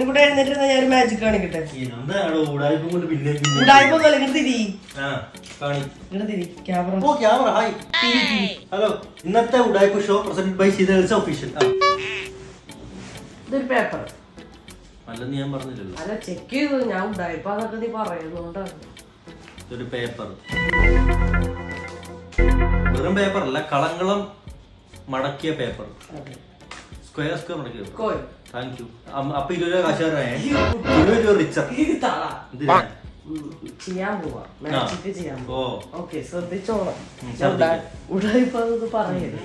ഇവിടെ എഴുന്നേറ്റ് ഞാൻ ഒരു മാജിക് കാണിക്കട്ടെ. എന്താണോ ഉടായ്പൊന്നുമല്ല, ഇങ്ങോട്ട് തിരി. ക്യാമറ. Hi hello. ഇന്നത്തെ ഉടായ്പ ഷോ പ്രസന്റഡ് ബൈ ശീതൽസ ഒഫീഷ്യൽ. ഇതൊരു പേപ്പർ അല്ലെന്ന് ഞാൻ പറഞ്ഞില്ലല്ലോ. അല്ല, ചെക്ക് ചെയ്തു. ഞാൻ ഉടായ്പന്നൊക്കെ നീ പറയുന്നോണ്ടാണ്. ഒരു പേപ്പർ, വെറും പേപ്പർ അല്ല, കളങ്കളം മടക്കിയ പേപ്പർ. സ്ക്വയർ മടക്കിയ പേപ്പർ. Thank you. അപ്പൊ 20 രൂപ കാശുകാരനായ 20 രൂപ റിച്ചർ. ചെയ്യാൻ പോവാ, മാജിക് ചെയ്യാൻ പോവാ. ഓക്കെ, ശ്രദ്ധിച്ചോളാം. ഉടായ്പ പറയരുത്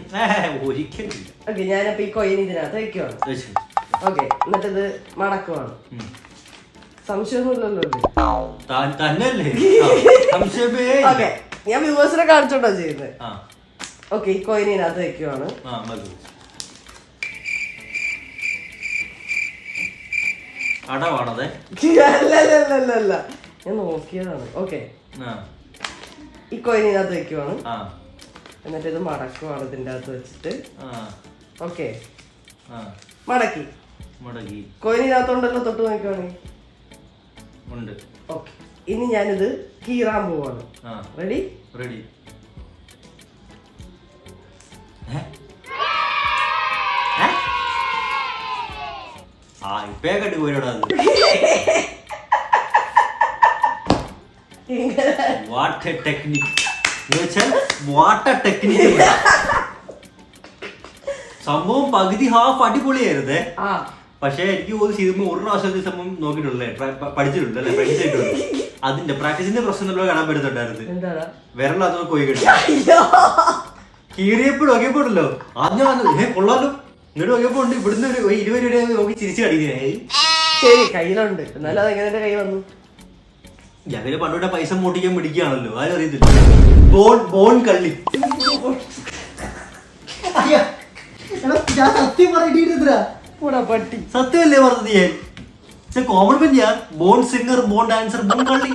ഒരിക്കലും. ഓക്കെ, ഞാനപ്പോ ഈ കോയിൻ ഇതിനകത്ത് വെക്കുവാണ്. ഓക്കെ, എന്നിട്ടിത് മടക്കുവാണ്. സംശയമൊന്നുമില്ലല്ലോ തന്നെയല്ലേ? ഓക്കെ, ഞാൻ വ്യൂവേഴ്സിനെ കാണിച്ചോണ്ടാ ചെയ്യുന്നത്. ഓക്കെ, ഈ കോയിൻ ഇതിനകത്ത് വെക്കുവാണ്. അടവാണതേ? അല്ല, ഞാൻ നോക്കിയതാണ്. ഓക്കെ, ഈ കോയിൻ ഇതിനകത്ത് വെക്കുവാണ്. എന്നിട്ട് ഇത് മടക്കുവാണ് ഇതിന്റെ അകത്ത് വെച്ചിട്ട്. ഓക്കെ, മടക്കി. കോയിൻ ഇതിനകത്തുണ്ടല്ലോ, തൊട്ട് നോക്കുവാണെങ്കിൽ. ഓക്കെ, ഇനി ഞാനിത് കീറാൻ പോവാണ്. റെഡി? സംഭവം പകുതി ഹാഫ് അടിപൊളിയായിരുന്നേ. പക്ഷെ എനിക്ക് തോന്നുന്നു ഒരു പ്രാവശ്യം സംഭവം നോക്കിയിട്ടുള്ളേ, പഠിച്ചിട്ടുണ്ടല്ലേ, പഠിച്ചിട്ടുണ്ട്. അതിന്റെ പ്രാക്ടീസിന്റെ പ്രശ്നം കാണാൻ പറ്റുന്നുണ്ടായിരുന്നു. വിരലത് പോയി കിട്ടി കീറിയപ്പോഴും നോക്കിയപ്പോഴല്ലോ ആദ്യം കൊള്ളാലോ. ഇങ്ങോട്ട് നോക്കിയപ്പോ ഉണ്ട് ഇവിടുന്ന് ഒരു 20 രൂപ നോക്കി ചിരിച്ചു കടിക്കുന്നേ. ശരി, കയ്യിലുണ്ട്. എന്നാലും അതെങ്ങനെ കൈ വന്നു? ഞങ്ങള് പണ്ടോടെ പൈസ മോട്ടിക്കാൻ പിടിക്കുകയാണല്ലോ, ആരും അറിയത്തില്ല. ബോൺ കള്ളി. സത്യം പറഞ്ഞിട്ട് പട്ടി സത്യമല്ലേ പറഞ്ഞത് ഞാൻ? കോമൺ ഞാൻ born singer, born dancer, born കള്ളി.